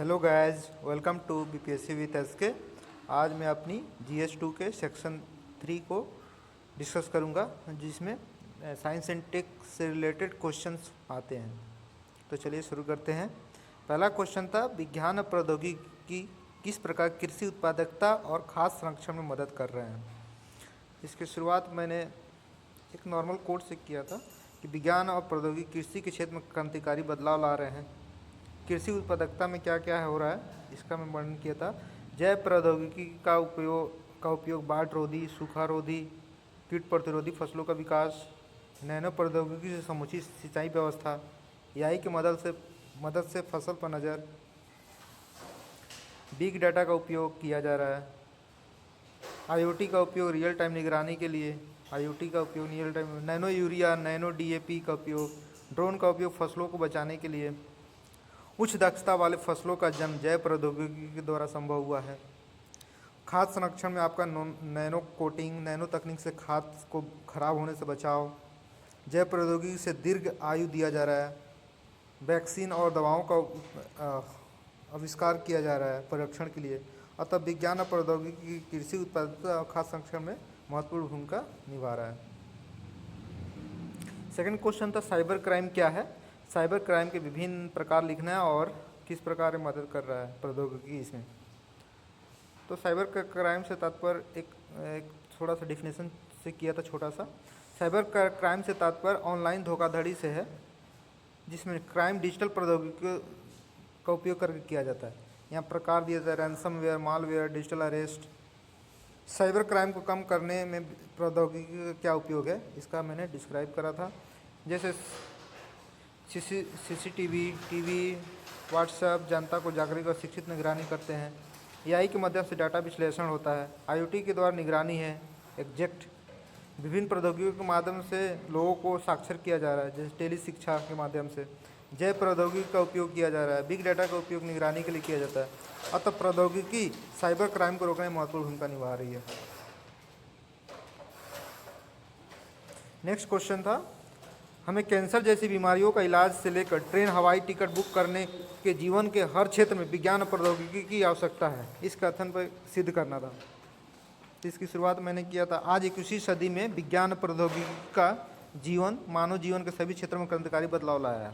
Hello guys, welcome to BPSC with SK. आज मैं अपनी जीएस 2 के सेक्शन 3 को डिस्कस करूंगा, जिसमें साइंस एंड टेक से रिलेटेड क्वेश्चंस आते हैं। तो चलिए शुरू करते हैं। पहला क्वेश्चन था, विज्ञान और प्रौद्योगिकी किस प्रकार कृषि उत्पादकता और खाद्य संरक्षण में मदद कर रहे हैं। इसकी शुरुआत मैंने एक नॉर्मल कोड से किया था कि विज्ञान और प्रौद्योगिकी कृषि के क्षेत्र में क्रांतिकारी बदलाव ला रहे हैं। कृषि उत्पादकता में क्या क्या हो रहा है, इसका मैं वर्णन किया था। जैव प्रौद्योगिकी का उपयोग बाढ़ रोधी, सूखा रोधी, कीट प्रतिरोधी फसलों का विकास, नैनो प्रौद्योगिकी से समुचित सिंचाई व्यवस्था, एआई की मदद से फसल पर नज़र, बिग डाटा का उपयोग किया जा रहा है। आईओटी का उपयोग रियल टाइम निगरानी के लिए, आईओटी का उपयोग real time, nano urea, nano DAP का उपयोग, ड्रोन का उपयोग फसलों को बचाने के लिए। उच्च दक्षता वाले फसलों का जन्म जैव प्रौद्योगिकी के द्वारा संभव हुआ है। खाद्य संरक्षण में आपका नैनो कोटिंग, नैनो तकनीक से खाद्य को खराब होने से बचाव, जैव प्रौद्योगिकी से दीर्घ आयु दिया जा रहा है। वैक्सीन और दवाओं का आविष्कार किया जा रहा है परीक्षण के लिए। अतः विज्ञान और प्रौद्योगिकी कृषि उत्पादकता और खाद्य संरक्षण में महत्वपूर्ण भूमिका निभा रहा है। सेकंड क्वेश्चन था, साइबर क्राइम क्या है। साइबर क्राइम के विभिन्न प्रकार लिखना है और किस प्रकार मदद कर रहा है प्रौद्योगिकी इसमें। तो साइबर क्राइम से तात्पर्य एक थोड़ा सा डिफिनेशन से किया था छोटा सा। साइबर क्राइम से तात्पर्य ऑनलाइन धोखाधड़ी से है, जिसमें क्राइम डिजिटल प्रौद्योगिकी का उपयोग करके किया जाता है। यहाँ प्रकार दिया जाता है, ransomware, malware, digital arrest. Cyber crime को कम करने में प्रौद्योगिकी का क्या उपयोग है, इसका मैंने डिस्क्राइब करा था। जैसे सीसीटीवी, टीवी, व्हाट्सएप जनता को जागरूक और शिक्षित निगरानी करते हैं। एआई के माध्यम से डाटा विश्लेषण होता है। आईओटी के द्वारा निगरानी है। एग्जैक्ट विभिन्न प्रौद्योगिकियों के माध्यम से लोगों को साक्षर किया जा रहा है, जैसे टेली शिक्षा के माध्यम से। जैव प्रौद्योगिकी का उपयोग किया जा रहा है। बिग डाटा का उपयोग निगरानी के लिए किया जाता है। अतः प्रौद्योगिकी साइबर क्राइम को रोकने में महत्वपूर्ण भूमिका निभा रही है। नेक्स्ट क्वेश्चन था, हमें कैंसर जैसी बीमारियों का इलाज से लेकर ट्रेन, हवाई टिकट बुक करने के जीवन के हर क्षेत्र में विज्ञान और प्रौद्योगिकी की आवश्यकता है। इस कथन पर सिद्ध करना था। इसकी शुरुआत मैंने किया था। आज 21वीं सदी में विज्ञान और प्रौद्योगिकी का मानव जीवन के सभी क्षेत्रों में क्रांतिकारी बदलाव लाया है।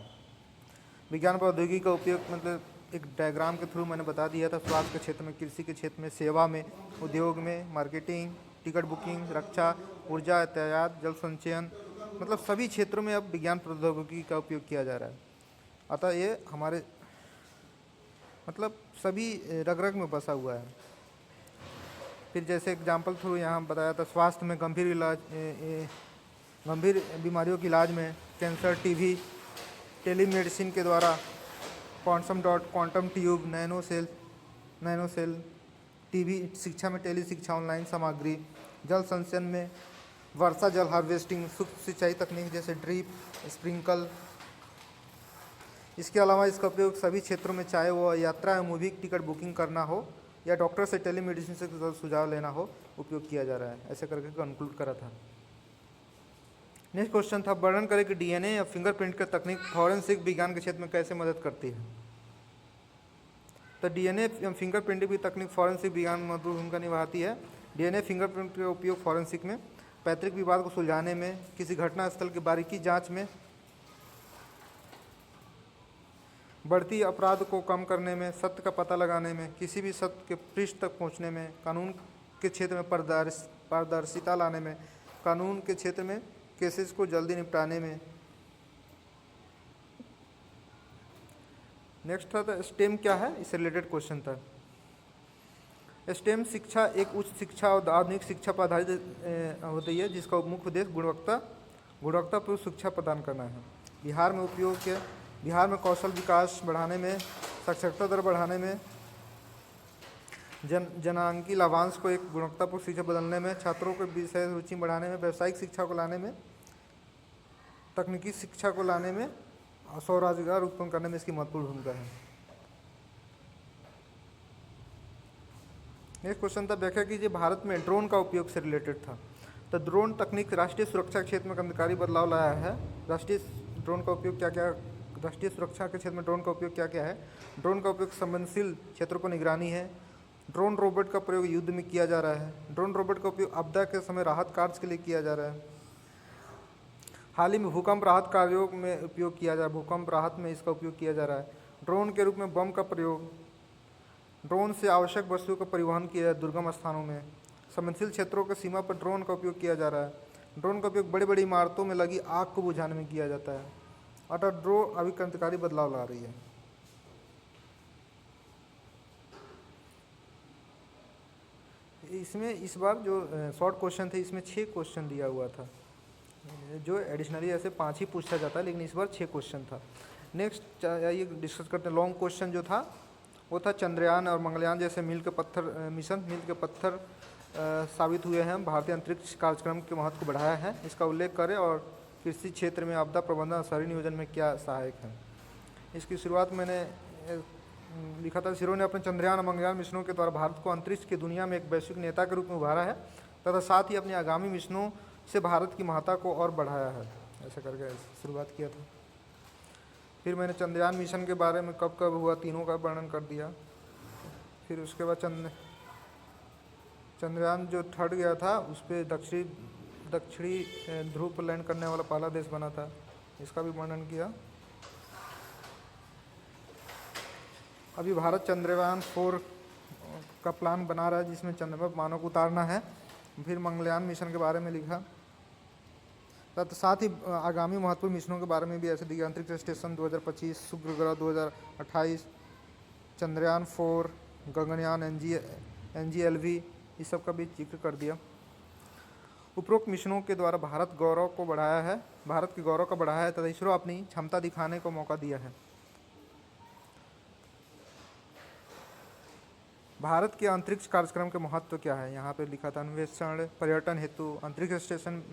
विज्ञान प्रौद्योगिकी का उपयोग मतलब एक डायग्राम के थ्रू मैंने बता दिया था। स्वास्थ्य के क्षेत्र में, कृषि के क्षेत्र में, सेवा में, उद्योग में, मार्केटिंग, टिकट बुकिंग, रक्षा, ऊर्जा, यातायात, जल संचयन, मतलब सभी क्षेत्रों में अब विज्ञान प्रौद्योगिकी का उपयोग किया जा रहा है। अतः ये हमारे मतलब सभी रग रग में बसा हुआ है। फिर जैसे एग्जाम्पल थ्रू यहाँ बताया था, स्वास्थ्य में गंभीर बीमारियों के इलाज में कैंसर, टीबी, टेलीमेडिसिन के द्वारा quantum tube, nano cell, TB, शिक्षा में टेली शिक्षा, ऑनलाइन सामग्री, जल संचयन में वर्षा जल हार्वेस्टिंग, सूक्ष्म सिंचाई तकनीक जैसे ड्रिप, स्प्रिंकल। इसके अलावा इसका उपयोग सभी क्षेत्रों में, चाहे वो यात्रा या मूवी टिकट बुकिंग करना हो या डॉक्टर से टेलीमेडिसिन से सुझाव लेना हो, उपयोग किया जा रहा है। ऐसे करके कंक्लूड करा था। नेक्स्ट क्वेश्चन था, वर्णन करें कि डीएनए या फिंगरप्रिंट की तकनीक फॉरेंसिक विज्ञान के क्षेत्र में कैसे मदद करती है। तो डीएनए या फिंगरप्रिंटिंग की तकनीक फॉरेंसिक विज्ञान में महत्वपूर्ण भूमिका निभाती है। डीएनए फिंगरप्रिंट का उपयोग फॉरेंसिक में पैतृक विवाद को सुलझाने में, किसी घटना स्थल की बारीकी जांच में, बढ़ती अपराध को कम करने में, सत्य का पता लगाने में, किसी भी सत्य के पृष्ठ तक पहुंचने में, कानून के क्षेत्र में पारदर्शिता लाने में, कानून के क्षेत्र में केसेस को जल्दी निपटाने में। नेक्स्ट था, तो स्टेम क्या है, इससे रिलेटेड क्वेश्चन था। स्टेम शिक्षा एक उच्च शिक्षा और आधुनिक शिक्षा पर आधारित होती है, जिसका मुख्य उद्देश्य गुणवत्तापूर्ण शिक्षा प्रदान करना है। बिहार में कौशल विकास बढ़ाने में, साक्षरता दर बढ़ाने में, जनांकी लाभांश को एक गुणवत्तापूर्ण शिक्षा बदलने में, छात्रों के विषय रुचि बढ़ाने में, व्यावसायिक शिक्षा को लाने में, तकनीकी शिक्षा को लाने में, स्वरोजगार उत्पन्न करने में इसकी महत्वपूर्ण भूमिका है। नेक्स्ट क्वेश्चन था, व्याख्या कीजिए भारत में ड्रोन का उपयोग से रिलेटेड था। तो ड्रोन तकनीक राष्ट्रीय सुरक्षा क्षेत्र में क्रांतिकारी बदलाव लाया है। राष्ट्रीय ड्रोन का उपयोग क्या क्या राष्ट्रीय सुरक्षा के क्षेत्र में ड्रोन का उपयोग क्या क्या है? ड्रोन का उपयोग संवेदनशील क्षेत्रों को निगरानी है। ड्रोन रोबोट का प्रयोग युद्ध में किया जा रहा है। ड्रोन रोबोट का उपयोग आपदा के समय राहत कार्य के लिए किया जा रहा है। हाल ही में भूकंप राहत कार्यों में उपयोग किया जा रहा है, भूकंप राहत में इसका उपयोग किया जा रहा है। ड्रोन के रूप में बम का प्रयोग, ड्रोन से आवश्यक वस्तुओं का परिवहन किया जाए दुर्गम स्थानों में। संवेदनशील क्षेत्रों की सीमा पर ड्रोन का उपयोग किया जा रहा है। ड्रोन का उपयोग बड़ी बड़ी इमारतों में लगी आग को बुझाने में किया जाता है। अतः ड्रोन अभी क्रांतिकारी बदलाव ला रही है। इसमें इस बार जो शॉर्ट क्वेश्चन थे इसमें 6 क्वेश्चन दिया हुआ था, जो एडिशनली ऐसे 5 ही पूछा जाता है, लेकिन इस बार 6 क्वेश्चन था। नेक्स्ट ये डिस्कस करते हैं। लॉन्ग क्वेश्चन जो था वो था चंद्रयान और मंगलयान जैसे मील के पत्थर साबित हुए हैं, भारतीय अंतरिक्ष कार्यक्रम के महत्व को बढ़ाया है, इसका उल्लेख करें और कृषि क्षेत्र में आपदा प्रबंधन और शहरी नियोजन में क्या सहायक है। इसकी शुरुआत मैंने लिखा था, इसरो ने अपने चंद्रयान और मंगलयान मिशनों के द्वारा भारत को अंतरिक्ष की दुनिया में एक वैश्विक नेता के रूप में उभारा है तथा साथ ही अपने आगामी मिशनों से भारत की महत्ता को और बढ़ाया है, ऐसा करके शुरुआत किया था। फिर मैंने चंद्रयान मिशन के बारे में कब कब हुआ तीनों का वर्णन कर दिया। फिर उसके बाद चंद्रयान जो थर्ड गया था उस पर दक्षिणी ध्रुव पर लैंड करने वाला पहला देश बना था, इसका भी वर्णन किया। अभी भारत चंद्रयान 4 का प्लान बना रहा है जिसमें चंद्रमा पर मानव को उतारना है। फिर मंगलयान मिशन के बारे में लिखा, तथा साथ ही आगामी महत्वपूर्ण मिशनों के बारे में भी ऐसे दिया। अंतरिक्ष स्टेशन 2025, शुक्र ग्रह 2028, चंद्रयान 4, गगनयान, NGLV, इस सब का भी जिक्र कर दिया। उपरोक्त मिशनों के द्वारा भारत के गौरव को बढ़ाया है तथा इसरो अपनी क्षमता दिखाने को मौका दिया है। भारत के अंतरिक्ष कार्यक्रम के महत्व क्या है, यहाँ पे लिखा था अन्वेषण, पर्यटन हेतु, अंतरिक्ष स्टेशन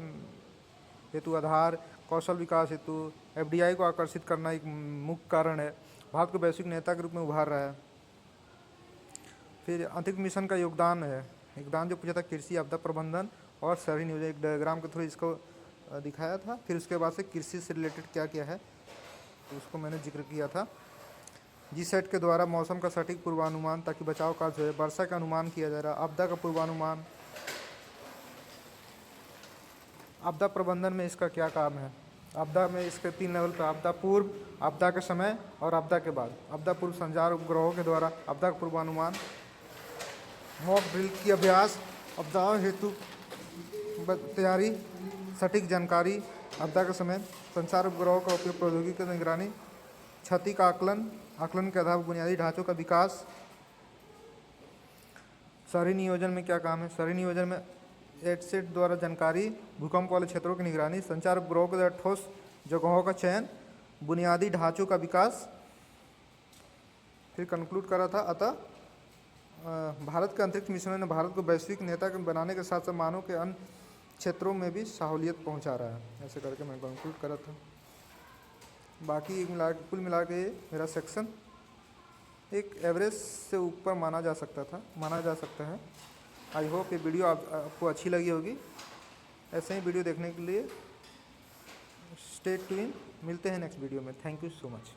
हेतु आधार, कौशल विकास हेतु, FDI को आकर्षित करना एक मुख्य कारण है, भारत को वैश्विक नेता के रूप में उभार रहा है। फिर अंतरिक्ष मिशन का योगदान जो पूछा था, कृषि, आपदा प्रबंधन और शहरी नियोजन, एक डायग्राम के थ्रू इसको दिखाया था। फिर उसके बाद से कृषि से रिलेटेड क्या क्या है तो उसको मैंने जिक्र किया था। GSAT के द्वारा मौसम का सटीक पूर्वानुमान ताकि बचाव कार्य हो, वर्षा का अनुमान किया जा रहा है, आपदा का पूर्वानुमान, आपदा प्रबंधन में इसका क्या काम है। आपदा में इसके 3 लेवल पर, आपदा पूर्व, आपदा के समय और आपदा के बाद। आपदा पूर्व संचार उपग्रहों के द्वारा आपदा का पूर्वानुमान, मॉक ड्रिल की अभ्यास, आपदा हेतु तैयारी, सटीक जानकारी, आपदा के समय, संचार उपग्रहों का उपयोग, प्रौद्योगिकी की निगरानी, क्षति का आकलन के आधार पर बुनियादी ढांचों का विकास। शहरी नियोजन में क्या काम है, शहरी नियोजन में एडसेट द्वारा जानकारी, भूकंप वाले क्षेत्रों की निगरानी, संचार उपग्रहों के द्वारा ठोस जगहों का चयन, बुनियादी ढांचों का विकास। फिर कंक्लूड करा था, अतः भारत के अंतरिक्ष मिशनों ने भारत को वैश्विक नेता बनाने के साथ साथ मानव के अन्य क्षेत्रों में भी सहूलियत पहुंचा रहा है, ऐसे करके मैं कंक्लूड करा था। बाकी कुल मिला के मेरा सेक्शन एक एवरेज से ऊपर माना जा सकता है। आई होप ये वीडियो आपको अच्छी लगी होगी। ऐसे ही वीडियो देखने के लिए स्टे ट्यून, मिलते हैं नेक्स्ट वीडियो में। Thank you so much.